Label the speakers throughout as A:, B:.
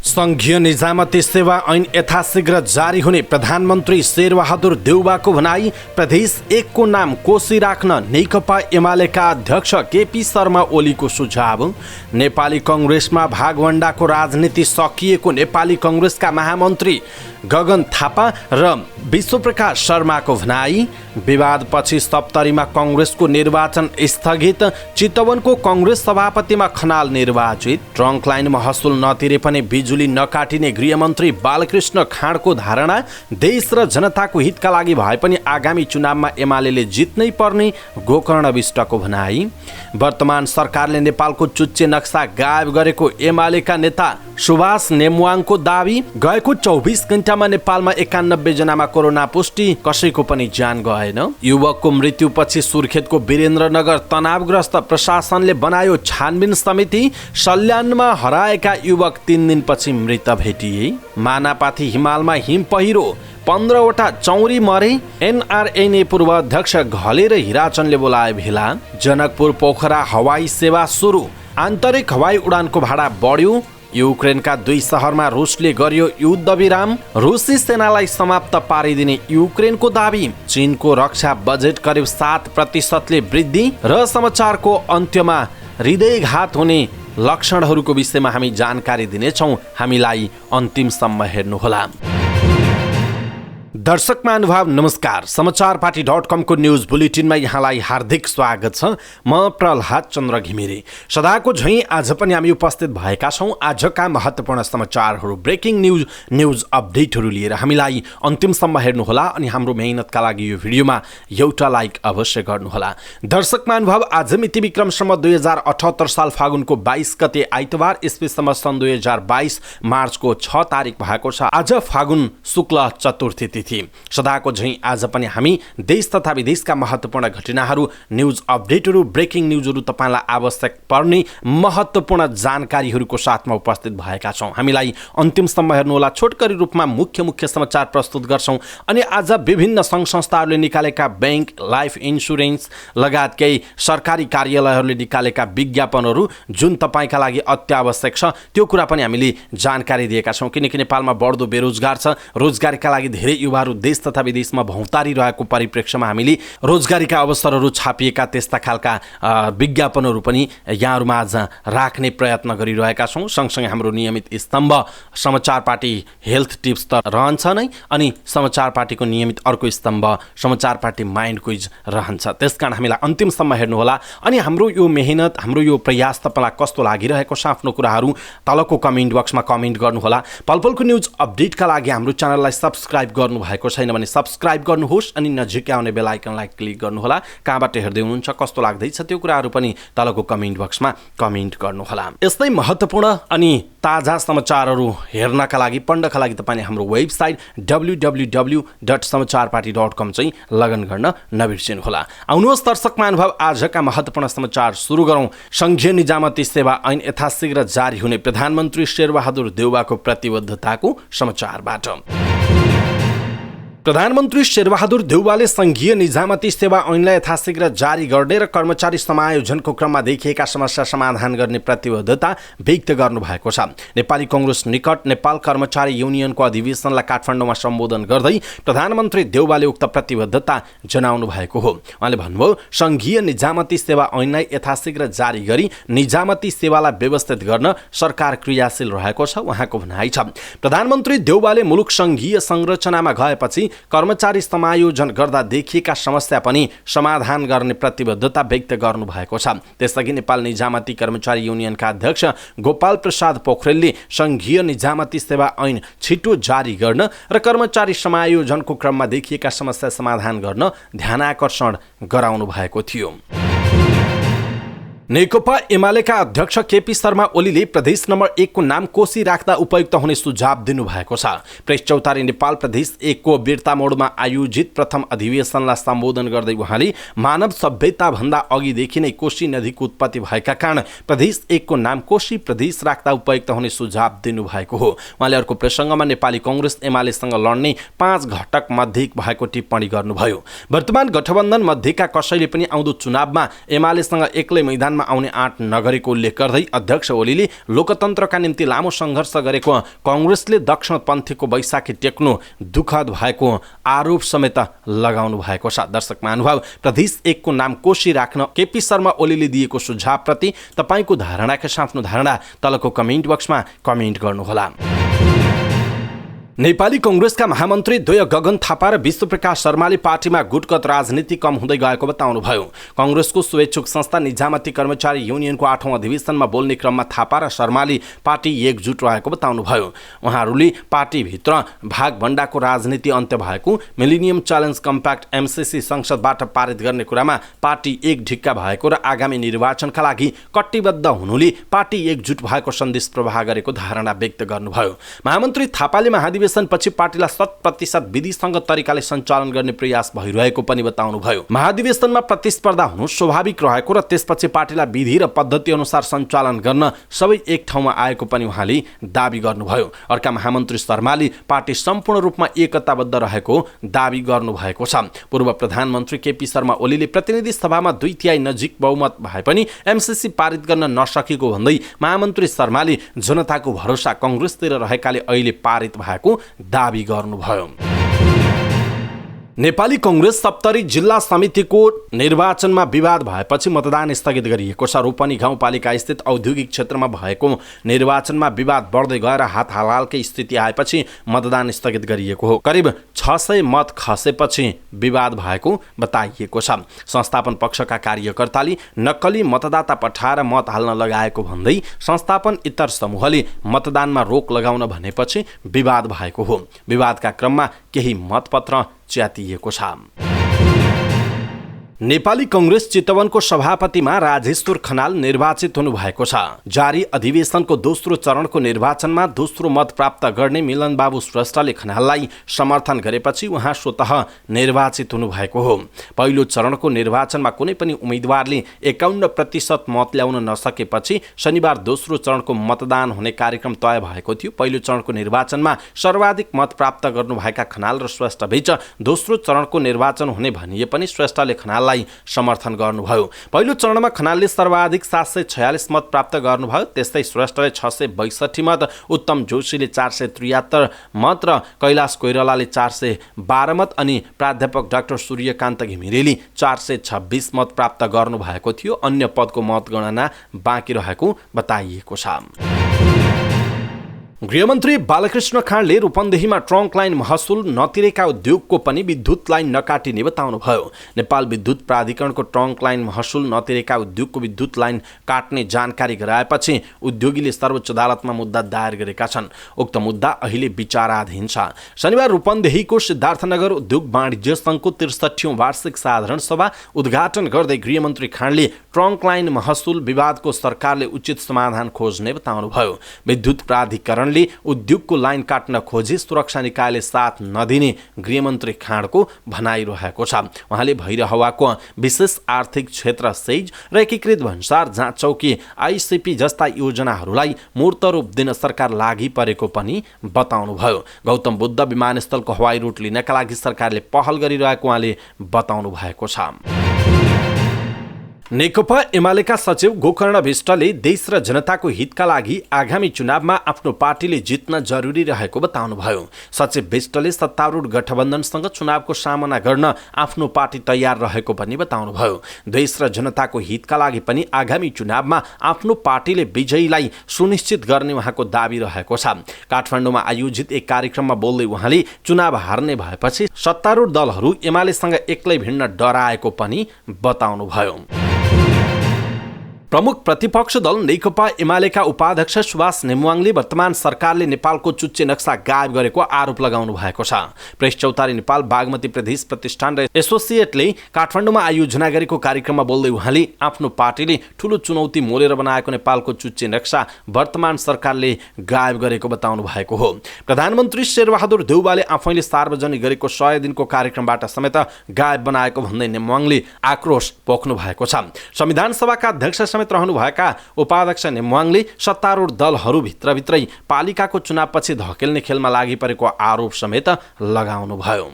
A: संघीय निजामती सेवा ऐन यथाशीघ्र जारी हुने प्रधानमन्त्री शेरबहादुर देउवाको भनाई। प्रदेश 1 को नाम कोशी राख्न नेकपा एमालेका अध्यक्ष केपी शर्मा ओलीको सुझाव। नेपाली कङ्ग्रेसमा भागवण्डाको राजनीति सकिएको नेपाली कङ्ग्रेसका महामन्त्री गगन थापा र विश्वप्रकाश शर्माको भनाई। विवादपछि सप्तरीमा कङ्ग्रेसको निर्वाचन स्थगित। चितवनको कङ्ग्रेस सभापतिमा खनाल निर्वाचित। ट्रङ्क लाइन महसुल नतिरे पनि बिजुली नकाटिने गृहमन्त्री बालकृष्ण खाँडको धारणा। देश र जनताको हितका लागि भए पनि आगामी चुनावमा एमालेले जित्नै पर्ने गोकर्ण विष्टको भनाई। वर्तमान सरकारले नेपालको चुच्चे नक्सा गायब गरेको एमालेका नेता सुभाष नेमुवाङको दावी। गएको 24 घण्टामा नेपालमा 91 जनामा कोरोना पुष्टि, कसैको पनि ज्यान गएन। युवकको मृत्युपछि सुर्खेतको वीरेन्द्रनगर तनावग्रस्त, प्रशासनले बनायो छानबिन समिति। सल्यानमा हराएका युवक 3 दिनपछि मृत भेटिए। मानापाथी हिमालमा हिम पहिरो, 15वटा चौरी मरे। एनआरएनए पूर्व अध्यक्ष घले र हिराचनले बोलाए भेला। जनकपुर पोखरा हवाई सेवा सुरु, आन्तरिक हवाई उडानको भाडा बढ्यो। युक्रेनका 2 सहरमा रुसले गर्यो युद्ध विराम। रुसी सेनालाई समाप्त पारिदिने युक्रेनको दावी। चीनको रक्षा बजेट करिब 7% वृद्धि। र समाचारको अन्त्यमा हृदयघात हुने लक्षणहरूको विषयमा हामी जानकारी दिनेछौँ। हामीलाई अन्तिमसम्म हेर्नुहोला। दर्शक महानुभाव नमस्कार। समाचारपाटी.com को न्यूज बुलेटिनमा यहाँलाई हार्दिक स्वागत छ। म प्रहलाद चन्द्र घिमिरे। सदाको झैँ आज पनि हामी उपस्थित भएका छौँ आजका महत्त्वपूर्ण समाचारहरू, ब्रेकिङ न्यूज अपडेटहरू लिएर। हामीलाई अन्तिमसम्म हेर्नुहोला अनि हाम्रो मेहनतका लागि यो भिडियोमा एउटा लाइक अवश्य गर्नुहोला। दर्शक महानुभाव, आज मिति विक्रम सम्वत 2078 साल फागुनको 22 गते आइतबार, ईस्वी सम्वत सन् 2022 मार्चको 6 तारिक भएको छ। आज फागुन शुक्ल चतुर्थी तिथि। सदाको झैँ आज पनि हामी देश तथा विदेशका महत्त्वपूर्ण घटनाहरू, न्यूज अपडेटहरू, ब्रेकिङ न्यूजहरू तपाईलाई आवश्यक पर्ने महत्त्वपूर्ण जानकारीहरूको साथमा उपस्थित भएका छौँ। हामीलाई अन्तिमसम्म हेर्नुहोला। छोटकरी रूपमा मुख्य समाचार प्रस्तुत गर्छौँ अनि आज विभिन्न सङ्घ संस्थाहरूले निकालेका बैंक, लाइफ इन्सुरेन्स लगायत केही सरकारी कार्यालयहरूले निकालेका विज्ञापनहरू जुन तपाईँका लागि अत्यावश्यक छ त्यो कुरा पनि हामीले जानकारी दिएका छौँ। किनकि नेपालमा बढ्दो बेरोजगार छ। रोजगारीका लागि धेरै युवाहरू देश तथा विदेशमा भौँतारी रहेको परिप्रेक्ष्यमा हामीले रोजगारीका अवसरहरू छापिएका त्यस्ता खालका विज्ञापनहरू पनि यहाँहरूमा आज राख्ने प्रयत्न गरिरहेका छौँ। सँगसँगै हाम्रो नियमित स्तम्भ समाचार पार्टी हेल्थ टिप्स त रहन्छ नै, अनि समाचार पार्टीको नियमित अर्को स्तम्भ समाचार पार्टी माइन्ड क्विज रहन्छ। त्यसकारण हामीलाई अन्तिमसम्म हेर्नुहोला अनि हाम्रो यो मेहनत, हाम्रो यो प्रयास तपाईँलाई कस्तो लागिरहेको छ आफ्नो कुराहरू तलको कमेन्ट बक्समा कमेन्ट गर्नुहोला। पलपलको न्युज अपडेटका लागि हाम्रो च्यानललाई सब्सक्राइब गर्नुभएको छैन भने सब्सक्राइब गर्नुहोस् अनि नजिकै आउने बेल आइकनलाई क्लिक गर्नुहोला। कहाँबाट हेर्दै हुनुहुन्छ, कस्तो लाग्दैछ त्यो कुराहरू पनि तलको कमेन्ट बक्समा कमेन्ट गर्नुहोला। यस्तै महत्त्वपूर्ण अनि ताजा समाचारहरू हेर्नका लागि, पढ्नका लागि तपाईँले हाम्रो वेबसाइट www.समाचारपाटी.com चाहिँ लगइन गर्न नबिर्सिनुहोला। आउनुहोस् दर्शक महानुभाव, आजका महत्त्वपूर्ण समाचार सुरु गरौँ। संघीय निजामती सेवा ऐन यथाशीघ्र जारी हुने प्रधानमन्त्री शेरबहादुर देउवाको प्रतिबद्धताको समाचारबाट। प्रधानमन्त्री शेरबहादुर देउवाले संघीय निजामती सेवा ऐनलाई यथाशीघ्र जारी गर्ने र कर्मचारी समायोजनको क्रममा देखिएका समस्या समाधान गर्ने प्रतिबद्धता व्यक्त गर्नुभएको छ। नेपाली कङ्ग्रेस निकट नेपाल कर्मचारी युनियनको अधिवेशनलाई काठमाडौँमा सम्बोधन गर्दै प्रधानमन्त्री देउवाले उक्त प्रतिबद्धता जनाउनु भएको हो। उहाँले भन्नुभयो, संघीय निजामती सेवा ऐनलाई यथाशीघ्र जारी गरी निजामती सेवालाई व्यवस्थित गर्न सरकार क्रियाशील रहेको छ उहाँको भनाइ छ। प्रधानमन्त्री देउवाले मुलुक संघीय संरचनामा गएपछि कर्मचारी समायोजन गर्दा देखिएका समस्या पनि समाधान गर्ने प्रतिबद्धता व्यक्त गर्नुभएको छ। त्यसअघि नेपाल निजामती कर्मचारी युनियनका अध्यक्ष गोपाल प्रसाद पोखरेलले संघीय निजामती सेवा ऐन छिटो जारी गर्न र कर्मचारी समायोजनको क्रममा देखिएका समस्या समाधान गर्न ध्यानाकर्षण गराउनु भएको थियो। नेकपा एमालेका अध्यक्ष केपी शर्मा ओलीले प्रदेश नम्बर 1 को नाम कोशी राख्दा उपयुक्त हुने सुझाव दिनुभएको छ। प्रेस चौतारी नेपाल प्रदेश 1 को बिर्ता मोडमा आयोजित प्रथम अधिवेशनलाई सम्बोधन गर्दै उहाँले मानव सभ्यता भन्दा अघिदेखि नै कोशी नदीको उत्पत्ति भएका कारण प्रदेश 1 को नाम कोशी प्रदेश राख्दा उपयुक्त हुने सुझाव दिनुभएको हो। उहाँले अर्को प्रसङ्गमा नेपाली कङ्ग्रेस एमालेसँग लड्ने 5 घटक मध्ये भएको टिप्पणी गर्नुभयो। वर्तमान गठबन्धन मध्येका कसैले पनि आउँदो चुनावमा एमालेसँग एक्लै मैदान संविधानमा आउने आँट नगरेको उल्लेख गर्दै अध्यक्ष ओलीले लोकतन्त्रका निम्ति लामो सङ्घर्ष गरेको कांग्रेसले दक्षिणपन्थीको बैशाखी टेक्नु दुःखद भएको आरोप समेत लगाउनु भएको छ। दर्शक महानुभाव, प्रदेश 1 को नाम कोशी राख्न केपी शर्मा ओलीले दिएको सुझावप्रति तपाईको धारणा के आफ्नो धारणा तलको कमेन्ट बक्समा कमेन्ट गर्नुहोला। नेपाली कांग्रेसका महामन्त्री द्वय गगन थापा र विश्वप्रकाश शर्माले पार्टीमा गुटगत राजनीति कम हुँदै गएको बताउनुभयो। कांग्रेसको स्वेच्छुक संस्था निजामती कर्मचारी युनियनको 8औं अधिवेशनमा बोल्ने क्रममा थापा र शर्माले पार्टी एकजुट रहेको बताउनुभयो। उहाँहरूले पार्टीभित्र भागभण्डाको राजनीति अन्त्य भएको, मिलेनियम च्यालेन्ज कम्प्याक्ट MCC संसदबाट पारित गर्ने कुरामा पार्टी एक ढिक्का भएको र आगामी निर्वाचनका लागि कटिबद्ध हुनुले पार्टी एकजुट भएको सन्देश प्रवाह गरेको धारणा व्यक्त गर्नुभयो। महामन्त्री थापाले पछि पार्टीलाई 100% विधिसङ्गत तरिकाले सञ्चालन गर्ने प्रयास भइरहेको पनि बताउनुभयो। महाधिवेशनमा प्रतिस्पर्धा हुनु स्वाभाविक रहेको र त्यसपछि पार्टीलाई विधि र पद्धति अनुसार सञ्चालन गर्न सबै एक ठाउँमा आएको पनि उहाँले दाबी गर्नुभयो। अर्का महामन्त्री शर्माले पार्टी सम्पूर्ण रूपमा एकताबद्ध रहेको दाबी गर्नुभएको छ। पूर्व प्रधानमन्त्री केपी शर्मा ओलीले प्रतिनिधि सभामा 2/3 नजिक बहुमत भए पनि MCC पारित गर्न नसकेको भन्दै महामन्त्री शर्माले जनताको भरोसा कांग्रेसतिर रहेकाले अहिले पारित भएको दाबी गर्नुभयो। नेपाली कांग्रेस सप्तरी जिल्ला समितिको निर्वाचनमा विवाद भएपछि मतदान स्थगित गरिएको छ। रोपनी गाउँपालिका स्थित औद्योगिक क्षेत्रमा भएको निर्वाचनमा विवाद बढ्दै गएर हात हालहालकै स्थिति आएपछि मतदान स्थगित गरिएको हो। करिब 600 मत खसेपछि विवाद भएको बताइएको छ। संस्थापन पक्षका कार्यकर्ताले नक्कली मतदाता पठाएर मत हाल्न लगाएको भन्दै संस्थापन इतर समूहले मतदानमा रोक लगाउन भनेपछि विवाद भएको हो। विवादका क्रममा केही मतपत्र च्यातिएको छ। नेपाली कांग्रेस चितवनको सभापतिमा राजेश्वर खनाल निर्वाचित हुनुभएको छ। जारी अधिवेशनको दोस्रो चरणको निर्वाचनमा दोस्रो मत प्राप्त गर्ने मिलनबाबु श्रेष्ठले खनाललाई समर्थन गरेपछि उहाँ स्वतः निर्वाचित हुनुभएको हो। पहिलो चरणको निर्वाचनमा कुनै पनि उम्मेदवारले 51% मत ल्याउन नसकेपछि शनिबार दोस्रो चरणको मतदान हुने कार्यक्रम तय भएको थियो। पहिलो चरणको निर्वाचनमा सर्वाधिक मत प्राप्त गर्नुभएका खनाल र श्रेष्ठबीच दोस्रो चरणको निर्वाचन हुने भनिए पनि श्रेष्ठले खनाल समर्थन गर्नुभयो। पहिलो चरणमा खनालले सर्वाधिक 746 मत प्राप्त गर्नुभयो। त्यस्तै श्रेष्ठले 662 मत, उत्तम जोशीले 473 मत र कैलाश कोइरालाले 412 मत अनि प्राध्यापक डाक्टर सूर्यकान्त घिमिरेले 426 मत प्राप्त गर्नुभएको थियो। अन्य पदको मतगणना बाँकी रहेको बताइएको छ। गृहमन्त्री बालकृष्ण खाँडले रूपन्देहीमा ट्रङ्क लाइन महसुल नतिरेका उद्योगको पनि विद्युत लाइन नकाटिने बताउनुभयो। नेपाल विद्युत प्राधिकरणको ट्रङ्क लाइन महसुल नतिरेका उद्योगको विद्युत लाइन काट्ने जानकारी गराएपछि उद्योगीले सर्वोच्च अदालतमा मुद्दा दायर गरेका छन्। उक्त मुद्दा अहिले विचाराधीन छ। शनिबार रूपन्देहीको सिद्धार्थनगर उद्योग वाणिज्य सङ्घको 63औं वार्षिक साधारण सभा उद्घाटन गर्दै गृहमन्त्री खाँडले ट्रङ्क लाइन महसुल विवादको सरकारले उचित समाधान खोज्ने बताउनुभयो। विद्युत प्राधिकरण उद्योगको लाइन काट्न खोजी सुरक्षा निकायले साथ नदिने गृहमन्त्री खाँडको भनाइरहेको छ। उहाँले भैरहवाको विशेष आर्थिक क्षेत्र सेज र एकीकृत भन्सार जाँच चौकी ICP जस्ता योजनाहरूलाई मूर्त रूप दिन सरकार लागि परेको पनि बताउनुभयो। गौतम बुद्ध विमानस्थलको हवाई रुट लिनका लागि सरकारले पहल गरिरहेको उहाँले बताउनु भएको छ। नेकपा एमालेका सचिव गोकर्ण विष्टले देश र जनताको हितका लागि आगामी चुनावमा आफ्नो पार्टीले जित्न जरुरी रहेको बताउनुभयो। सचिव विष्टले सत्तारूढ गठबन्धनसँग चुनावको सामना गर्न आफ्नो पार्टी तयार रहेको पनि बताउनुभयो। देश र जनताको हितका लागि पनि आगामी चुनावमा आफ्नो पार्टीले विजयीलाई सुनिश्चित गर्ने उहाँको दाबी रहेको छ। काठमाडौँमा आयोजित एक कार्यक्रममा बोल्दै उहाँले चुनाव हार्ने भएपछि सत्तारूढ दलहरू एमालेसँग एक्लै भिड्न डराएको पनि बताउनुभयो। प्रमुख प्रतिपक्ष दल नेकपा एमालेका उपाध्यक्ष सुभाष नेमुवाङले वर्तमान सरकारले नेपालको चुच्चे नक्सा गायब गरेको आरोप लगाउनु भएको छ। प्रेस चौतारी नेपाल बागमती प्रदेश प्रतिष्ठान र एसोसिएटले काठमाडौँमा आयोजना गरेको कार्यक्रममा बोल्दै उहाँले आफ्नो पार्टीले ठूलो चुनौती मोलेर बनाएको नेपालको चुच्चे नक्सा वर्तमान सरकारले गायब गरेको बताउनु भएको हो। प्रधानमन्त्री शेरबहादुर देउवाले आफैले सार्वजनिक गरेको 100 दिनको कार्यक्रमबाट समेत गायब बनाएको भन्दै नेमुवाङले आक्रोश पोख्नु भएको छ। संविधान सभाका अध्यक्ष समेत रहनुभएका उपाध्यक्ष नेमुवाङले सत्तारूढ दलहरू भित्रभित्रै पालिकाको चुनावपछि धकेल्ने खेलमा लागि परेको आरोप समेत लगाउनुभयो।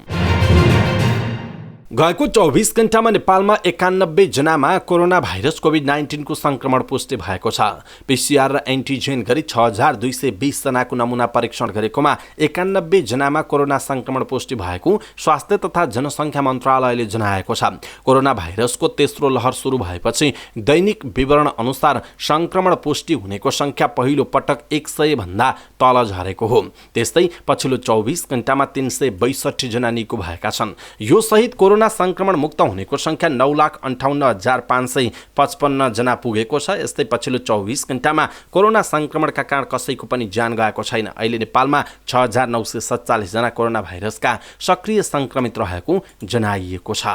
A: गएको 24 घण्टामा नेपालमा 91 जनामा कोरोना भाइरस कोभिड-19 को संक्रमण पुष्टि भएको छ। पीसीआर र एन्टिजेन गरी 6220 जनाको नमुना परीक्षण गरेकोमा 91 जनामा कोरोना संक्रमण पुष्टि भएको स्वास्थ्य तथा जनसङ्ख्या मन्त्रालयले जनाएको छ। कोरोना भाइरसको तेस्रो लहर सुरु भएपछि दैनिक विवरण अनुसार संक्रमण पुष्टि हुनेको संख्या पहिलो पटक 100 भन्दा तल झरेको हो। त्यस्तै पछिल्लो 24 घण्टामा 362 जना निको भएका छन्। यो सहित कोरोना संक्रमण मुक्त हुनेको संख्या 9,58,555 जना पुगेको छ। यस्तै पछिल्लो 24 घण्टामा कोरोना संक्रमणका कारण कसैको पनि ज्यान गएको छैन। अहिले नेपालमा 6,947 जना कोरोना भाइरसका सक्रिय संक्रमित रहेको जनाइएको छ।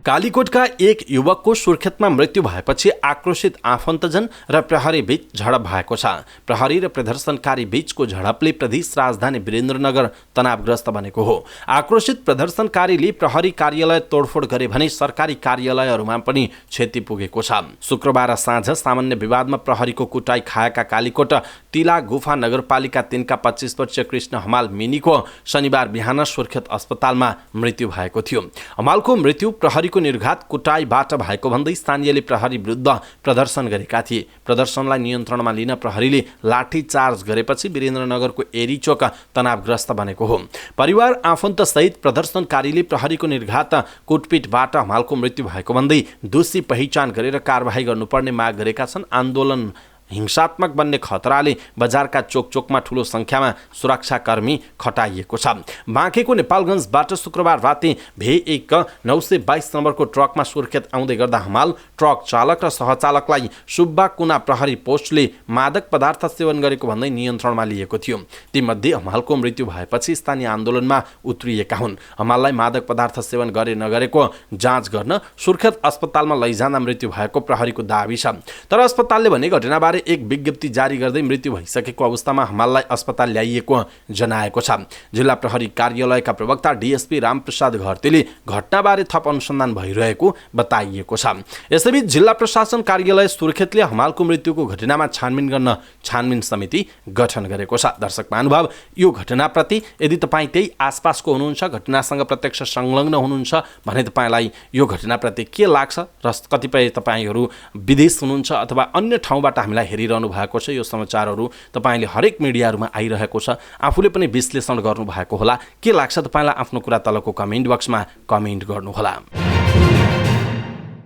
A: कालीकोटका एक युवकको सुर्खेतमा मृत्यु भएपछि आक्रोशित आफन्तजन र प्रहरी बीच झडप भएको छ। प्रहरी र प्रदर्शनकारी बीचको झडपले प्रदेश राजधानी वीरेन्द्रनगर तनावग्रस्त बनेको हो। आक्रोशित प्रदर्शनकारीले प्रहरी कार्यालय तोडफोड गरे भने सरकारी कार्यालयहरूमा पनि क्षति पुगेको छ। शुक्रबार साँझ सामान्य विवादमा प्रहरीको कुटाई खाएका कालीकोट तिला गुफा नगरपालिका 3 का 25 वर्षीय कृष्ण हमाल मिनीको शनिबार बिहान सुर्खेत अस्पतालमा मृत्यु भएको थियो। हमालको मृत्यु प्रहरी निर्घात कुटाईबाट भएको भन्दै स्थानीयले प्रहरी विरुद्ध प्रदर्शन गरेका थिए। प्रदर्शनलाई नियन्त्रणमा लिन प्रहरीले लाठी चार्ज गरेपछि वीरेन्द्रनगरको एरीचोक तनावग्रस्त बनेको हो। परिवार आफन्त सहित प्रदर्शनकारीले प्रहरीको निर्घात कुटपिटबाट हमालको मृत्यु भएको भन्दै दोषी पहिचान गरेर कारबाही गर्नुपर्ने माग गरेका छन्। आन्दोलन हिंसात्मक बन्ने खतराले बजारका चोकचोकमा ठूलो संख्यामा सुरक्षाकर्मी खटाइएको छ। बाँकेको नेपालगञ्जबाट शुक्रबार राति भे1 922 नम्बरको ट्रकमा सुर्खेत आउँदै गर्दा हमाल ट्रक चालक र सहचालकलाई सुब्बा कुना प्रहरी पोस्टले मादक पदार्थ सेवन गरेको भन्दै नियन्त्रणमा लिएको थियो। तीमध्ये हमालको मृत्यु भएपछि स्थानीय आन्दोलनमा उत्रिएका हुन्। हमाललाई मादक पदार्थ सेवन गरे नगरेको जाँच गर्न सुर्खेत अस्पतालमा लैजाँदा मृत्यु भएको प्रहरीको दाबी छ। तर अस्पतालले भने घटनाबारे एक विज्ञप्ति जारी गर्दै मृत्यु भइसकेको अवस्थामा हमाललाई अस्पताल ल्याइएको जनाएको छ। जिल्ला प्रहरी कार्यालयका प्रवक्ता डीएसपी रामप्रसाद घरतीले घटनाबारे थप अनुसन्धान भइरहेको बताइएको छ। यसैबीच जिल्ला प्रशासन कार्यालय सुर्खेतले हमालको मृत्युको घटनामा छानबिन गर्न छानबिन समिति गठन गरेको छ। दर्शक महानुभाव, यो घटनाप्रति यदि तपाईँ त्यही आसपासको हुनुहुन्छ, घटनासँग प्रत्यक्ष संलग्न हुनुहुन्छ भने तपाईँलाई यो घटनाप्रति के लाग्छ र कतिपय तपाईँहरू विदेश हुनुहुन्छ अथवा अन्य ठाउँबाट हामीलाई हेरिरहनु भएको छ। यो समाचारहरू तपाईले हरेक मिडियाहरूमा आइरहेको छ। आफूले पनि विश्लेषण गर्नु भएको होला। के लाग्छ तपाईलाई आफ्नो कुरा तलको कमेन्ट बक्समा कमेन्ट गर्नुहोला।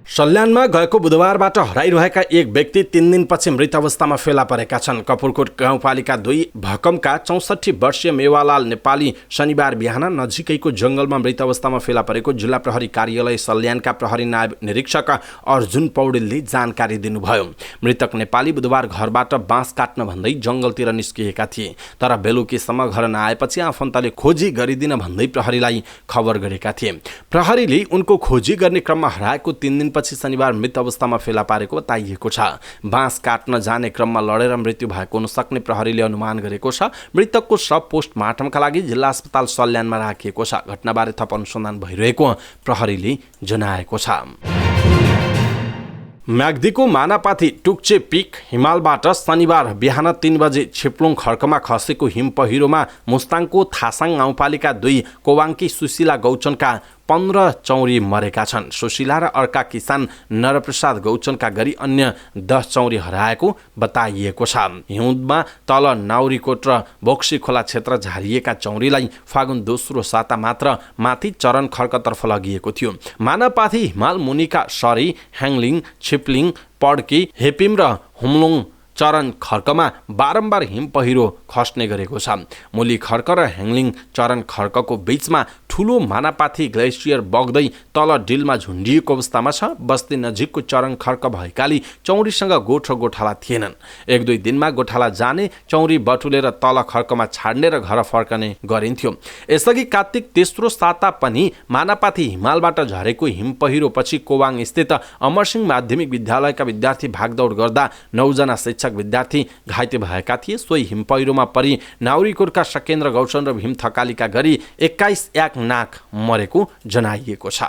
A: सल्यानमा गएको बुधबारबाट हराइरहेका एक व्यक्ति 3 दिनपछि मृत अवस्थामा फेला परेका छन्। कपुरकोट गाउँपालिका 2 भकमका 64 वर्षीय मेवालाल नेपाली शनिबार बिहान नजिकैको जंगलमा मृत अवस्थामा फेला परेको जिल्ला प्रहरी कार्यालय सल्यानका प्रहरी नायब निरीक्षक अर्जुन पौडेलले जानकारी दिनुभयो। मृतक नेपाली बुधबार घरबाट बाँस काट्न भन्दै जंगलतिर निस्किएका थिए, तर बेलुकीसम्म घर नआएपछि आफन्तले खोजी गरिदिन भन्दै प्रहरीलाई खबर गरेका थिए। प्रहरीले उनको खोजी गर्ने क्रममा हराएको 3 दिन पछि शनिबार मृत अवस्थामा फेला पारेको बताइएको छ। बाँस काट्न जाने क्रममा लडेर मृत्यु भएको हुन सक्ने प्रहरीले अनुमान गरेको छ। मृतकको शव पोस्टमार्टमका लागि जिल्ला अस्पताल सल्यानमा राखिएको छ। घटनाबारे थप अनुसन्धान भइरहेको प्रहरीले जनाएको छ। म्याग्दीको मानापाथी टुक्चे पिक हिमालबाट शनिबार बिहान 3 बजे छिप्लुङ खड्कमा खसेको हिम पहिरोमा मुस्ताङको थासाङ गाउँपालिका 2 कोवाङ्की सुशीला गौचनका 15 चौरी मरेका छन्। सुशीला र अर्का किसान नरप्रसाद गौचनका गरी अन्य 10 चौरी हराएको बताइएको छ। हिउँदमा तल नाउरीकोट र बोक्सी खोला क्षेत्र झारिएका चौरीलाई फागुन दोस्रो साता मात्र माथि चरण खड्कतर्फ लगिएको थियो। मानापाथी हिमाल मुनिका सरी, ह्याङलिङ, छिप्लिङ, पड्की, हेपिम र हुम्लुङ चरण खड्कमा बारम्बार हिम पहिरो खस्ने गरेको छ। मुली खड्क र ह्याङलिङ चरण खड्कको बीचमा ठूलो मानापाथी ग्लेसियर बग्दै तल डिलमा झुन्डिएको अवस्थामा छ। बस्ती नजिकको चरण खड्क भएकाले चौरीसँग गोठ र गोठाला थिएनन्। 1-2 दिनमा गोठाला जाने, चौरी बटुलेर तल खड्कमा छाड्ने र घर फर्कने गरिन्थ्यो। यसअघि कार्तिक तेस्रो साता पनि मानापाथी हिमालबाट झरेको हिम पहिरो पछि कोवाङ स्थित अमरसिंह माध्यमिक विद्यालयका विद्यार्थी भागदौड गर्दा 9 जना शिक्षक विद्यार्थी घाइते भएका थिए। सोही हिम पहिरोमा परि नाउरीकोटका सकेन्द्र गौचन र भीम थकालीका गरी 21 याक नाक मरेको जनाइएको छ।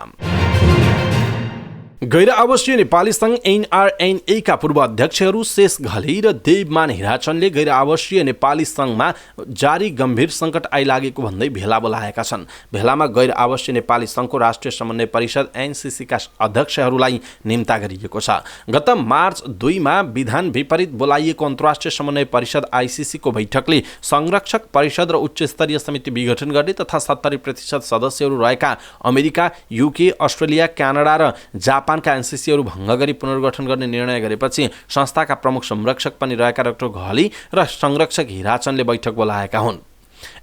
A: गैर आवासीय नेपाली संघ NRNA का पूर्व अध्यक्षहरू शेष घले र देवमान हिराचनले गैर आवासीय नेपाली संघमा जारी गम्भीर सङ्कट आइलागेको भन्दै भेला बोलाएका छन्। भेलामा गैर आवासीय नेपाली संघको राष्ट्रिय समन्वय परिषद NCC का अध्यक्षहरूलाई निम्ता गरिएको छ। गत मार्च 2 मा विधान विपरीत बोलाइएको अन्तर्राष्ट्रिय समन्वय परिषद ICC को बैठकले संरक्षक परिषद र उच्च स्तरीय समिति विघटन गर्ने तथा 70% सदस्यहरू रहेका अमेरिका, UK, अस्ट्रेलिया, क्यानाडा र जापानका NCCहरू भङ्ग गरी पुनर्गठन गर्ने निर्णय गरेपछि संस्थाका प्रमुख संरक्षक पनि रहेका डाक्टर घली र संरक्षक हिराचनले बैठक बोलाएका हुन्।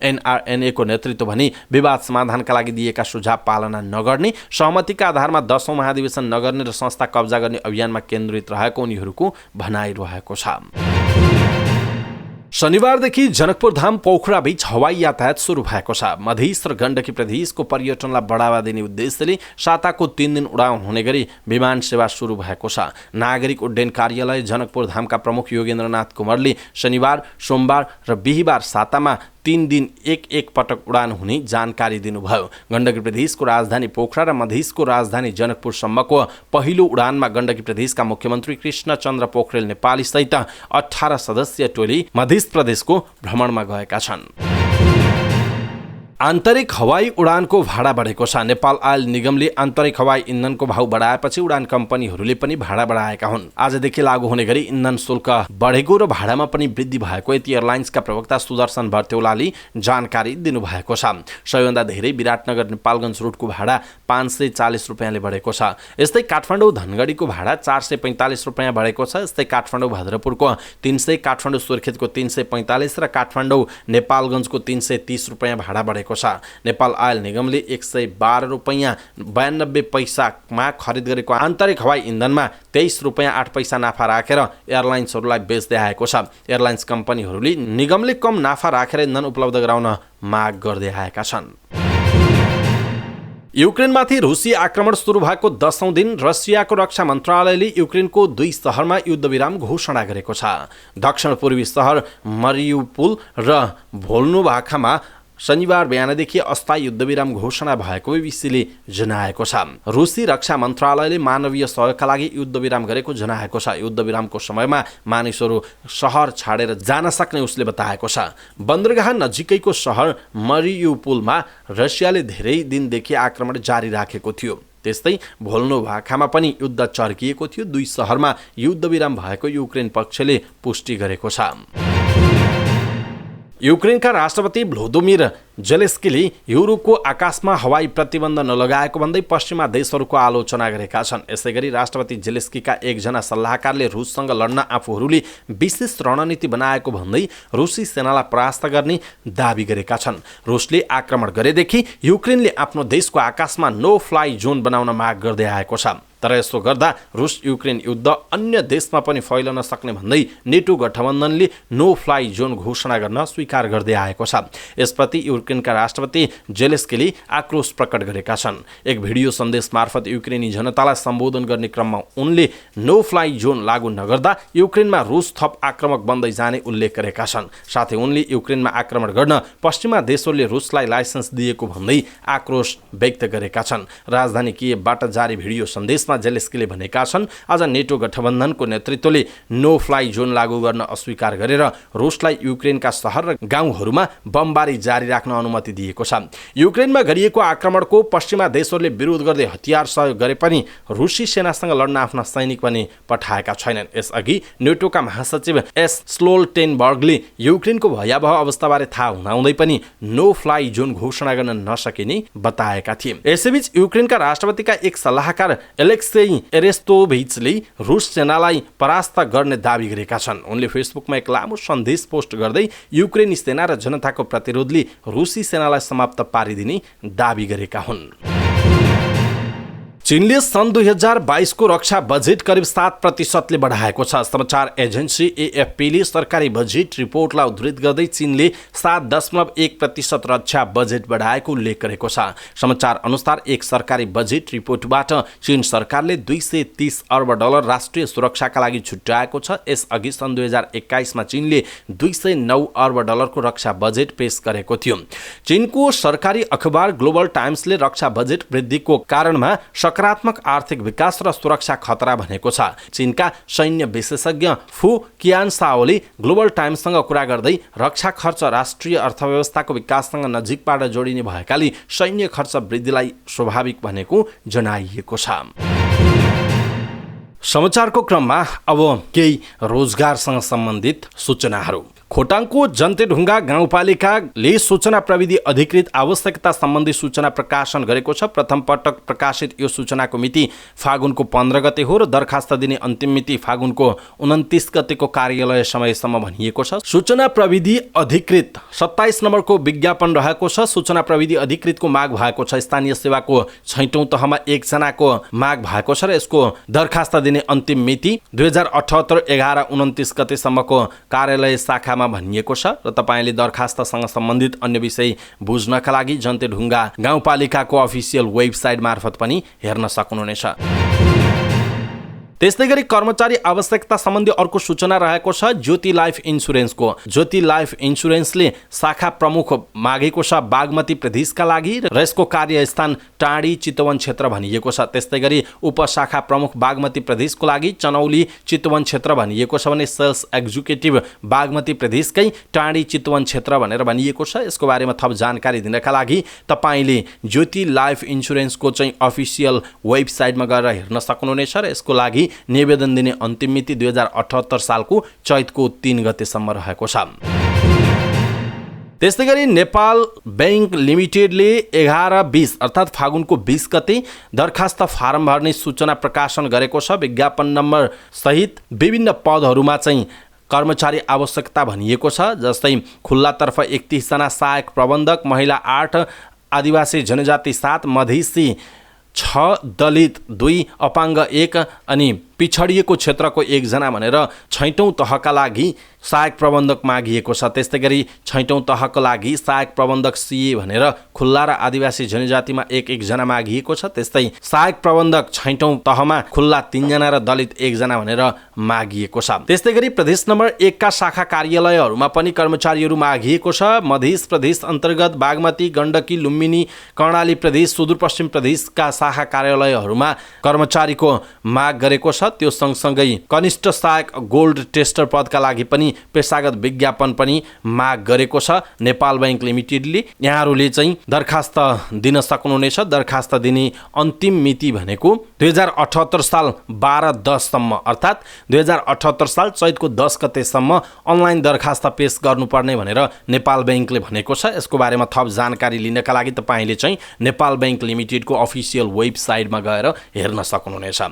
A: NRNA को नेतृत्व भनी विवाद समाधानका लागि दिएका सुझाव पालना नगर्ने, सहमतिका आधारमा 10औं महाधिवेशन नगर्ने र संस्था कब्जा गर्ने अभियानमा केन्द्रित रहेको उनीहरूको भनाइरहेको छ। शनिबारदेखि जनकपुर धाम पोखरा बीच हवाई यातायात सुरु भएको छ। मधेस र गण्डकी प्रदेशको पर्यटनलाई बढावा दिने उद्देश्यले साताको 3 दिन उडान हुने गरी विमान सेवा सुरु भएको छ। नागरिक उड्डयन कार्यालय जनकपुर धामका प्रमुख योगेन्द्रनाथ कुमारले शनिबार, सोमबार र बिहीबार सातामा 3 दिन एक पटक उडान हुने जानकारी दिनुभयो। गण्डकी प्रदेशको राजधानी पोखरा र मधेसको राजधानी जनकपुरसम्मको पहिलो उडानमा गण्डकी प्रदेशका मुख्यमन्त्री कृष्णचन्द्र पोखरेल नेपाली सहित 18 सदस्यीय टोली मधेस प्रदेशको भ्रमणमा गएका छन्। आन्तरिक हवाई उडानको भाडा बढेको छ। नेपाल आयल निगमले आन्तरिक हवाई इन्धनको भाउ बढाएपछि उडान कम्पनीहरूले पनि भाडा बढाएका हुन्। आजदेखि लागू हुने गरी इन्धन शुल्क बढेको र भाडामा पनि वृद्धि भएको यति एयरलाइन्सका प्रवक्ता सुदर्शन भर्तेौलाले जानकारी दिनुभएको छ। सबैभन्दा धेरै विराटनगर नेपालगञ्ज रुटको भाडा 540 रुपियाँले बढेको छ। यस्तै काठमाडौँ धनगढीको भाडा 445 रुपियाँ बढेको छ। यस्तै काठमाडौँ भद्रपुरको 300, काठमाडौँ सुर्खेतको 345 र काठमाडौँ नेपालगञ्जको 330 रुपियाँ भाडा बढेको छ। नेपाल आयल निगमले 112 रुपियाँ 92 पैसामा खरिद गरेको आन्तरिक हवाई इन्धनमा 23 रुपियाँ 8 पैसा नाफा राखेर एयरलाइन्सहरूलाई बेच्दै आएको छ। एयरलाइन्स कम्पनीहरूले निगमले कम नाफा राखेर इन्धन उपलब्ध गराउन माग गर्दै आएका छन्। युक्रेनमाथि रुसी आक्रमण सुरु भएको 10औं दिन रसियाको रक्षा मन्त्रालयले युक्रेनको 2 शहरमा युद्धविराम घोषणा गरेको छ। दक्षिण पूर्वी शहर मरियुपोल र भोल्नोभाखामा शनिबार बिहानदेखि अस्थायी युद्धविराम घोषणा भएको बीबीसीले जनाएको छ। रुसी रक्षा मन्त्रालयले मानवीय सहयोगका लागि युद्धविराम गरेको जनाएको छ। युद्धविरामको समयमा मानिसहरू सहर छाडेर जान सक्ने उसले बताएको छ। बन्दरगाह नजिकैको सहर मरियुपोलमा रसियाले धेरै दिनदेखि आक्रमण जारी राखेको थियो। त्यस्तै भोल्नोभाखामा पनि युद्ध चर्किएको थियो। 2 शहरमा युद्धविराम भएको युक्रेन पक्षले पुष्टि गरेको छ। युक्रेनका राष्ट्रपति भ्लोदिमिर जेलेस्कीले युरोपको आकाशमा हवाई प्रतिबन्ध नलगाएको भन्दै पश्चिमा देशहरूको आलोचना गरेका छन्। यसैगरी राष्ट्रपति जेलेस्कीका एकजना सल्लाहकारले रुससँग लड्न आफूहरूले विशेष रणनीति बनाएको भन्दै रुसी सेनालाई परास्त गर्ने दाबी गरेका छन्। रुसले आक्रमण गरेदेखि युक्रेनले आफ्नो देशको आकाशमा नो फ्लाइ जोन बनाउन माग गर्दै आएको छ। तर यसो गर्दा रुस युक्रेन युद्ध अन्य देशमा पनि फैलन सक्ने भन्दै नेटो गठबन्धनले नो फ्लाइ जोन घोषणा गर्न स्वीकार गर्दै आएको छ। यसप्रति युक्रेनका राष्ट्रपति जेलेस्कीले आक्रोश प्रकट गरेका छन्। एक भिडियो सन्देश मार्फत युक्रेनी जनतालाई सम्बोधन गर्ने क्रममा उनले नो फ्लाइ जोन लागू नगर्दा युक्रेनमा रुस थप आक्रमक बन्दै जाने उल्लेख गरेका छन्। साथै उनले युक्रेनमा आक्रमण गर्न पश्चिमा देशहरूले रुसलाई लाइसेन्स दिएको भन्दै आक्रोश व्यक्त गरेका छन्। राजधानी कियेभबाट जारी भिडियो सन्देशमा जेलेस्कीले भनेका छन्, आज नेटो गठबन्धनको नेतृत्वले नो फ्लाइ जोन लागू गर्न अस्वीकार गरेर रुसलाई युक्रेनका शहर र गाउँहरूमा बमबारी जारी राख्न अनुमति दिएको छ। युक्रेनमा गरिएको आक्रमणको पश्चिमा देशहरूले विरोध गर्दै हतियार सहयोग गरे पनि रुसी सेनासँग लड्न आफ्ना सैनिक पनि पठाएका छैनन्। यसअघि नेटोका महासचिव एस स्टोल्टेनबर्गले युक्रेनको भयावह अवस्थाबारे थाहा हुँदाहुँदै पनि नो फ्लाइ जोन घोषणा गर्न नसकिने बताएका थिए। यसैबीच युक्रेनका राष्ट्रपतिका एक सल्लाहकार एलेक्सेई एरेस्तोभिचले रुस सेनालाई परास्त गर्ने दाबी गरेका छन्। उनले फेसबुकमा एक लामो सन्देश पोस्ट गर्दै युक्रेनी सेना र जनताको प्रतिरोधले रुसी सेनालाई समाप्त पारिदिने दाबी गरेका हुन्। चीनले सन् 2022 को रक्षा बजेट करिब 7% बढाएको छ। समाचार एजेन्सी AFPले सरकारी बजेट रिपोर्टलाई उद्धृत गर्दै चीनले 7.1% रक्षा बजेट बढाएको उल्लेख गरेको छ। समाचार अनुसार एक सरकारी बजेट रिपोर्टबाट चीन सरकारले $230 अर्ब राष्ट्रिय सुरक्षाका लागि छुट्याएको छ। यसअघि सन् 2021 मा चीनले $209 अर्ब को रक्षा बजेट पेश गरेको थियो। चीनको सरकारी अखबार ग्लोबल टाइम्सले रक्षा बजेट वृद्धिको कारणमा नकारात्मक आर्थिक विकास र सुरक्षा खतरा भनेको छ। चीनका सैन्य विशेषज्ञ फु कियानसाओले ग्लोबल टाइम्ससँग कुरा गर्दै रक्षा खर्च राष्ट्रिय अर्थव्यवस्थाको विकाससँग नजिकबाट जोडिने भएकाले सैन्य खर्च वृद्धिलाई स्वाभाविक भनेको जनाइएको छ। समाचारको क्रममा अब केही रोजगारसँग सम्बन्धित सूचनाहरू। खोटाङको जन्तेढुङ्गा गाउँपालिकाले सूचना प्रविधि अधिकृत आवश्यकता सम्बन्धी सूचना प्रकाशन गरेको छ। प्रथम पटक प्रकाशित यो सूचनाको मिति फागुनको 15 गते हो र दरखास्त दिने अन्तिम मिति फागुनको 29 गतेको कार्यालय समयसम्म भनिएको छ। सूचना प्रविधि अधिकृत 27 नम्बरको विज्ञापन रहेको छ। सूचना प्रविधि अधिकृतको माग भएको छ। स्थानीय सेवाको 6औं तहमा 1 जनाको माग भएको छ र यसको दरखास्त दिने अन्तिम मिति 2078 11-29 गतेसम्मको कार्यालय शाखा भनिएको छ र तपाईले दरखास्तसँग सम्बन्धित अन्य विषय बुझ्नका लागि जन्तेढुङ्गा गाउँपालिकाको अफिसियल वेबसाइट मार्फत पनि हेर्न सक्नुहुनेछ। त्यस्तै गरी कर्मचारी आवश्यकता सम्बन्धी अर्को सूचना रहेको छ ज्योति लाइफ इन्सुरेन्सको। ज्योति लाइफ इन्सुरेन्सले शाखा प्रमुख मागेको छ बागमती प्रदेशका लागि र यसको कार्यस्थान टाढी चितवन क्षेत्र भनिएको छ। त्यस्तै गरी उपशाखा प्रमुख बागमती प्रदेशको लागि चनौली चितवन क्षेत्र भनिएको छ भने सेल्स एक्जिक्युटिभ बागमती प्रदेशकै टाढी चितवन क्षेत्र भनेर भनिएको छ। यसको बारेमा थप जानकारी दिनका लागि तपाईले ज्योति लाइफ इन्सुरेन्सको चाहिँ अफिसियल वेबसाइटमा गएर हेर्न सक्नुहुनेछ र यसको लागि निवेदन दिने अन्तिम मिति 2078 सालको चैतको 3 गतेसम्म रहेको छ। त्यस्तै गरी नेपाल बैंक लिमिटेडले 11-20 अर्थात् फागुनको 20 गते दरखास्त फारम भर्ने सूचना प्रकाशन गरेको छ। विज्ञापन नम्बर सहित विभिन्न पदहरूमा चाहिँ कर्मचारी आवश्यकता भनिएको छ। जस्तै खुल्लातर्फ 31 जना सहायक प्रबन्धक, महिला 8, आदिवासी जनजाति 7, मधेसी 6, दलित 2, अपाङ्ग 1 अनि पिछडिएको क्षेत्रको 1 जना भनेर 6औं तहका लागि सहायक प्रबन्धक मागिएको छ। त्यस्तै गरी 6औं तहको लागि सहायक प्रबन्धक सीए भनेर खुल्ला र आदिवासी जनजातिमा 1-1 जना मागिएको छ। त्यस्तै सहायक प्रबन्धक 6औं तहमा खुल्ला 3 जना र दलित 1 जना भनेर मागिएको छ। त्यस्तै गरी प्रदेश नम्बर 1 का शाखा कार्यालयहरूमा पनि कर्मचारीहरू मागिएको छ। मध्य प्रदेश अन्तर्गत बागमती, गण्डकी, लुम्बिनी, कर्णाली प्रदेश, सुदूरपश्चिम प्रदेशका शाखा कार्यालयहरूमा कर्मचारीको माग गरेको छ। त्यो सँगसँगै कनिष्ठ सहायक गोल्ड टेस्टर पदका लागि पनि पेशागत विज्ञापन पनि माग गरेको छ नेपाल बैंक लिमिटेडले। यहाँहरूले चाहिँ दरखास्त दिन सक्नुहुनेछ। दरखास्त दिने अन्तिम मिति भनेको 2078 साल 12-10 सम्म अर्थात् 2078 साल चैतको 10 गतेसम्म अनलाइन दरखास्त पेश गर्नुपर्ने भनेर नेपाल बैंकले भनेको छ। यसको बारेमा थप जानकारी लिनका लागि तपाईले चाहिँ नेपाल बैंक लिमिटेडको अफिसियल वेबसाइटमा गएर हेर्न सक्नुहुनेछ।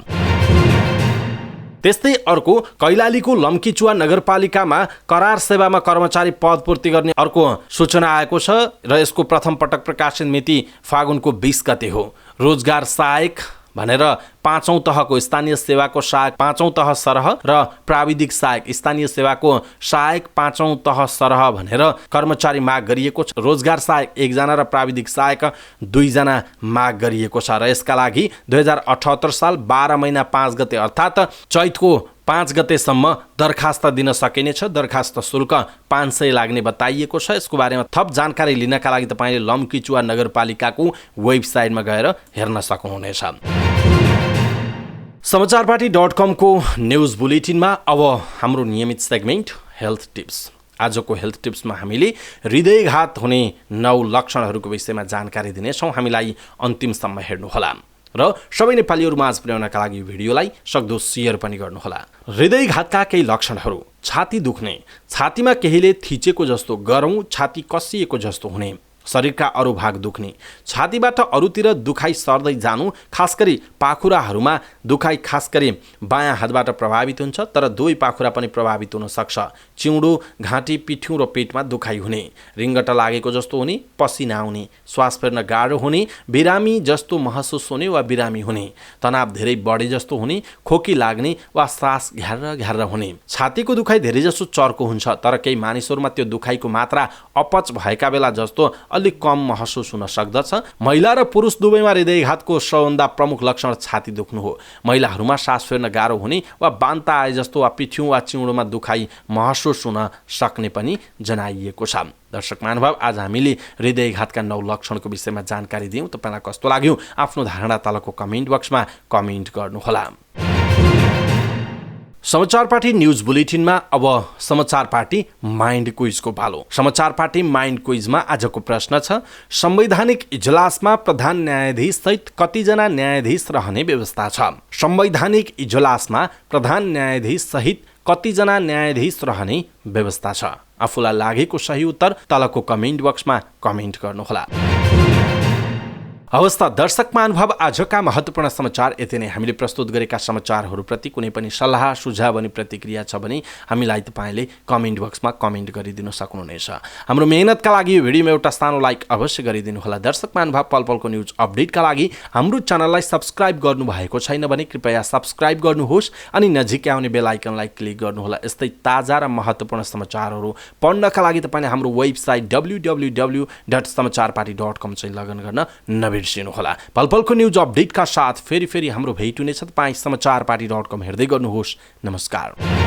A: त्यस्तै अर्को कैलालीको लम्कीचुवा नगरपालिकामा करार सेवामा कर्मचारी पद पूर्ति गर्ने अर्को सूचना आएको छ र यसको प्रथम पटक प्रकाशन मिति फागुनको 20 गते हो। रोजगार सहायक भनेर 5औं तहको स्थानीय सेवाको सहायक 5औं तह सरह र प्राविधिक सहायक स्थानीय सेवाको सहायक 5औं तह सरह भनेर कर्मचारी माग गरिएको छ। रोजगार सहायक 1 जना र प्राविधिक सहायक 2 जना माग गरिएको छ र यसका लागि 2078 साल 12 महिना 5 गते अर्थात् चैतको 5 गतेसम्म दरखास्त दिन सकिनेछ। दरखास्त शुल्क 500 लाग्ने बताइएको छ। यसको बारेमा थप जानकारी लिनका लागि तपाईले लम्कीचुवा नगरपालिकाको वेबसाइटमा गएर हेर्न सक्नुहुनेछ। समाचारपाटी.com को न्यूज बुलेटिनमा अब हाम्रो नियमित सेगमेन्ट हेल्थ टिप्स। आजको हेल्थ टिप्समा हामीले हृदयघात हुने 9 लक्षणहरूको विषयमा जानकारी दिनेछौँ। हामीलाई अन्तिमसम्म हेर्नुहोला र सबै नेपालीहरू माझ पुर्याउनका लागि भिडियोलाई सक्दो शेयर पनि गर्नुहोला। हृदयघातका केही लक्षणहरू: छाती दुख्ने, छातीमा केहीले थिचेको जस्तो, गरौँ छाती कसिएको जस्तो हुने, शरीरका अरू भाग दुख्ने, छातीबाट अरूतिर दुखाइ सर्दै जानु, खास गरी पाखुराहरूमा दुखाइ खास गरी बायाँ हातबाट प्रभावित हुन्छ तर दुवै पाखुरा पनि प्रभावित हुन सक्छ। चिउँडो, घाँटी, पिठ्यौँ र पेटमा दुखाइ हुने, रिङ्गटा लागेको जस्तो हुने, पसिना आउने, श्वास फेर्न गाह्रो हुने, बिरामी जस्तो महसुस हुने वा बिरामी हुने, तनाव धेरै बढे जस्तो हुने, खोकी लाग्ने वा सास घ्यार्र घ्यार्र हुने। छातीको दुखाइ धेरै जसो चर्को हुन्छ तर केही मानिसहरूमा त्यो दुखाइको मात्रा अपच भएका बेला जस्तो अलिक कम महसुस हुन सक्दछ। महिला र पुरुष दुवैमा हृदयघातको सबभन्दा प्रमुख लक्षण छाती दुख्नु हो। महिलाहरूमा सास फेर्न गाह्रो हुने वा बान्ता आए जस्तो वा पिठ्यौँ वा चिउँडोमा दुखाइ महसुस महसुस हुन सक्ने पनि जनाइएको छ। दर्शक महानुभाव, आज हामीले हृदयघातका 9 लक्षणको विषयमा जानकारी दियौँ। तपाईँलाई कस्तो लाग्यो आफ्नो धारणा तलको कमेन्ट बक्समा कमेन्ट गर्नुहोला। समाचार पार्टी न्यूज बुलेटिनमा अब समाचार पार्टी माइन्ड क्विजको पालो। समाचार पार्टी माइन्ड क्विजमा आजको प्रश्न छ, संवैधानिक इजलासमा प्रधान न्यायाधीश सहित कतिजना न्यायाधीश रहने व्यवस्था छ? संवैधानिक इजलासमा प्रधान न्यायाधीश सहित कतिजना न्यायाधीश रहने व्यवस्था छ? आफूलाई लागेको सही उत्तर तलको कमेन्ट बक्समा कमेन्ट गर्नुहोला। हवस् त दर्शक महानुभाव, आजका महत्त्वपूर्ण समाचार यति नै। हामीले प्रस्तुत गरेका समाचारहरूप्रति कुनै पनि सल्लाह सुझाव अनि प्रतिक्रिया छ भने हामीलाई तपाईँले कमेन्ट बक्समा कमेन्ट गरिदिन सक्नुहुनेछ। हाम्रो मेहनतका लागि यो भिडियोमा एउटा सानो लाइक अवश्य गरिदिनुहोला। दर्शक महानुभाव, पल पलको न्युज अपडेटका लागि हाम्रो च्यानललाई सब्स्क्राइब गर्नुभएको छैन भने कृपया सब्स्क्राइब गर्नुहोस् अनि नजिकै आउने बेल आइकनलाई क्लिक गर्नुहोला। यस्तै ताजा र महत्त्वपूर्ण समाचारहरू पढ्नका लागि तपाईँले हाम्रो वेबसाइट www.समाचारपार्टी.com चाहिँ लगइन गर्न नबिर्सिनुहोला। पलपलको न्युज अपडेटका साथ फेरि हाम्रो भेट हुनेछ। तपाईँ समाचारपार्टी.com हेर्दै गर्नुहोस्। नमस्कार।